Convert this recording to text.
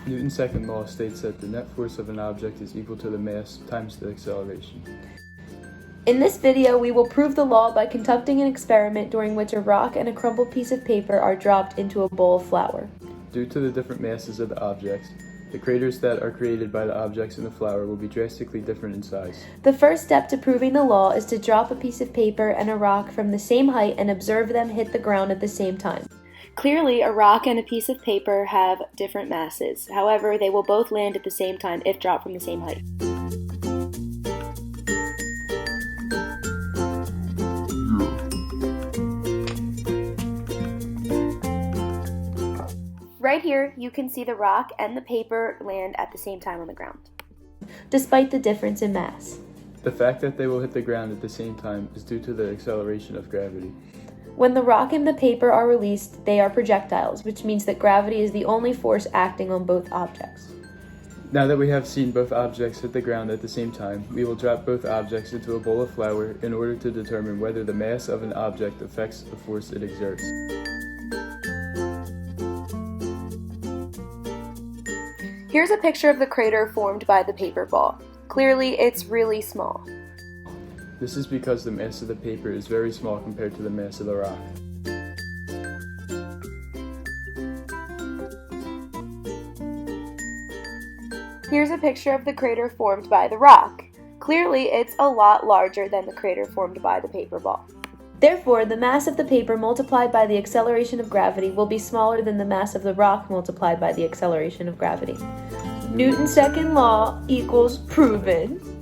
Newton's second law states that the net force of an object is equal to the mass times the acceleration. In this video, we will prove the law by conducting an experiment during which a rock and a crumpled piece of paper are dropped into a bowl of flour. Due to the different masses of the objects, the craters that are created by the objects in the flour will be drastically different in size. The first step to proving the law is to drop a piece of paper and a rock from the same height and observe them hit the ground at the same time. Clearly, a rock and a piece of paper have different masses. However, they will both land at the same time if dropped from the same height. Right here, you can see the rock and the paper land at the same time on the ground, despite the difference in mass. The fact that they will hit the ground at the same time is due to the acceleration of gravity. When the rock and the paper are released, they are projectiles, which means that gravity is the only force acting on both objects. Now that we have seen both objects hit the ground at the same time, we will drop both objects into a bowl of flour in order to determine whether the mass of an object affects the force it exerts. Here's a picture of the crater formed by the paper ball. Clearly, it's really small. This is because the mass of the paper is very small compared to the mass of the rock. Here's a picture of the crater formed by the rock. Clearly, it's a lot larger than the crater formed by the paper ball. Therefore, the mass of the paper multiplied by the acceleration of gravity will be smaller than the mass of the rock multiplied by the acceleration of gravity. Newton's second law equals proven.